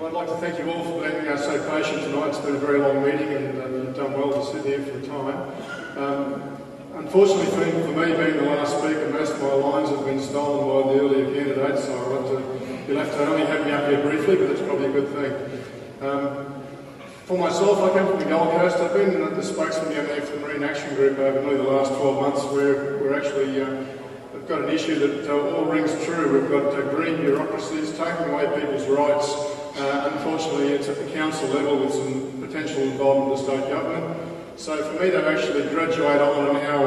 I'd like to thank you all for being so patient tonight. It's been a very long meeting and you've done well to sit here for a time. Unfortunately for me being the last speaker, most of my lines have been stolen by the earlier candidates, so you'll have to only have me up here briefly, but that's probably a good thing. For myself, I come from the Gold Coast. I've been the spokesman down there for the Marine Action Group over nearly the last 12 months where we're actually we've got an issue that all rings true. We've got green bureaucracies taking away people's rights. Unfortunately, it's at the council level with some potential involvement of the state government. So for me to actually graduate on and now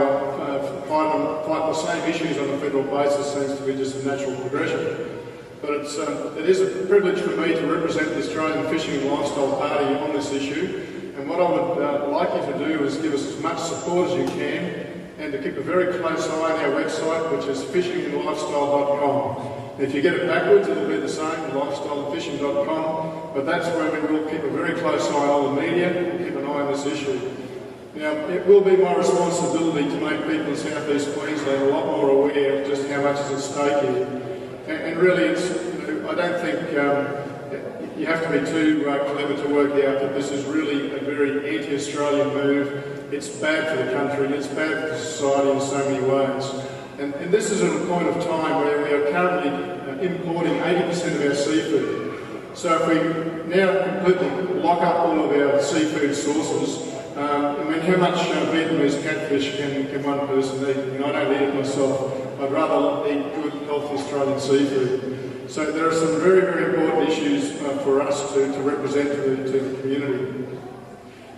fight the same issues on a federal basis seems to be just a natural progression. But it is a privilege for me to represent the Australian Fishing and Lifestyle Party on this issue. And what I would like you to do is give us as much support as you can and to keep a very close eye on our website, which is fishingandlifestyle.com. If you get it backwards, it'll be the same, lifestyleandfishing.com, but that's where we will keep a very close eye on the media and keep an eye on this issue. Now, it will be my responsibility to make people in South East Queensland a lot more aware of just how much is at stake here. And really, it's, I don't think you have to be too clever to work out that this is really a very anti-Australian move. It's bad for the country and it's bad for society in so many ways. And this is at a point of time where we are currently importing 80% of our seafood. So if we now completely lock up all of our seafood sources, I mean, how much Vietnamese catfish can one person eat? I mean, I don't eat it myself. I'd rather eat good, healthy Australian seafood. So there are some very, very important issues for us to represent to the community.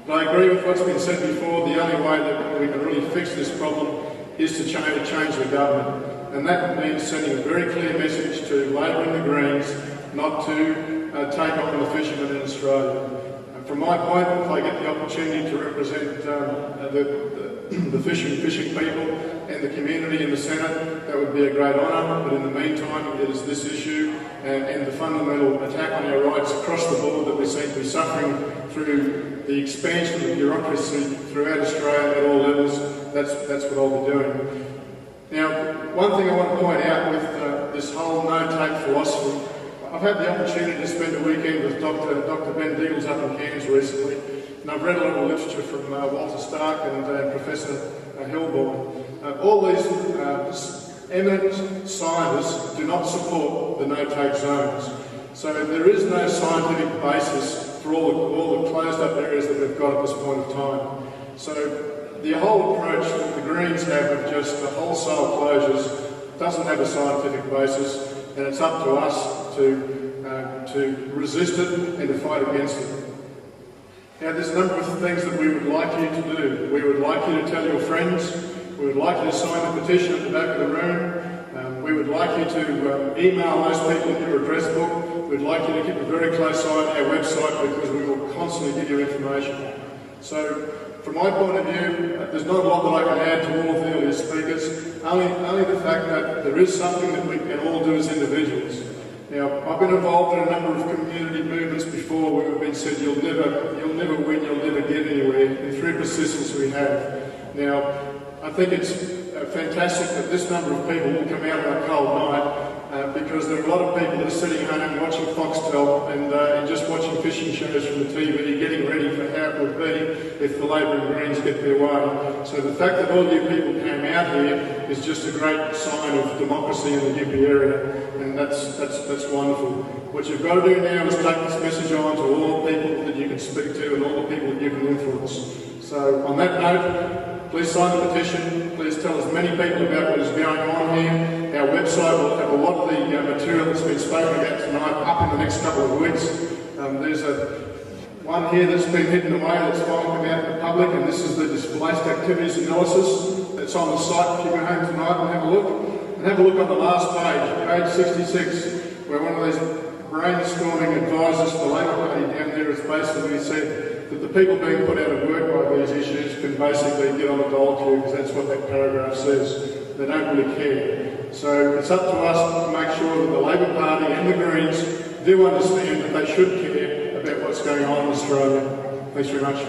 But I agree with what's been said before. The only way that we can really fix this problem is to change the government. And that means sending a very clear message to Labor and the Greens not to take on the fishermen in Australia. From my point, if I get the opportunity to represent the fishing people and the community in the Senate, that would be a great honour. But in the meantime, it is this issue and the fundamental attack on our rights across the board that we seem to be suffering through the expansion of bureaucracy throughout Australia at all levels. That's what I'll be doing. Now, one thing I want to point out with this whole no-take philosophy, I've had the opportunity to spend a weekend with Dr. Ben Deagles up in Cairns recently, and I've read a lot of literature from Walter Stark and Professor Hilborn. All these eminent scientists do not support the no-take zones. So there is no scientific basis for all the closed-up areas that we've got at this point of time. So the whole approach that the Greens have of just the wholesale closures doesn't have a scientific basis, and it's up to us to resist it and to fight against it. Now, there's a number of things that we would like you to do. We would like you to tell your friends. We would like you to sign the petition at the back of the room. We would like you to email those people in your address book. We'd like you to keep a very close eye on our website because we will constantly give you information. So, from my point of view, there's not a lot that I can add to all of the earlier speakers, only the fact that there is something that we can all do as individuals. Now, I've been involved in a number of community movements before where we've been said, you'll never win, you'll never get anywhere, and through persistence we have. Now, I think it's fantastic that this number of people will come out on a cold night because there are a lot of people that are sitting home watching Foxtel and just watching fishing shows from the TV, getting ready for how it would be if the Labor and Greens get their way. So the fact that all you people came out here is just a great sign of democracy in the Gympie area, and that's wonderful. What you've got to do now is take this message on to all the people that you can speak to and all the people that you can influence. So on that note, please sign the petition. Please tell as many people about what is going on here. Our website will have a lot of the material that's been spoken about tonight up in the next couple of weeks. There's one here that's been hidden away that's finally come out in the public, and this is the displaced activities analysis. It's on the site if you go home tonight and have a look. And have a look on the last page, page 66, where one of these brainstorming advisors for the Labor Party down there has basically said that the people being put out of work by these issues can basically get on a dole queue, because that's what that paragraph says. They don't really care. So it's up to us to make sure that the Labor Party and the Greens do understand that they should care about what's going on in Australia. Thanks very much.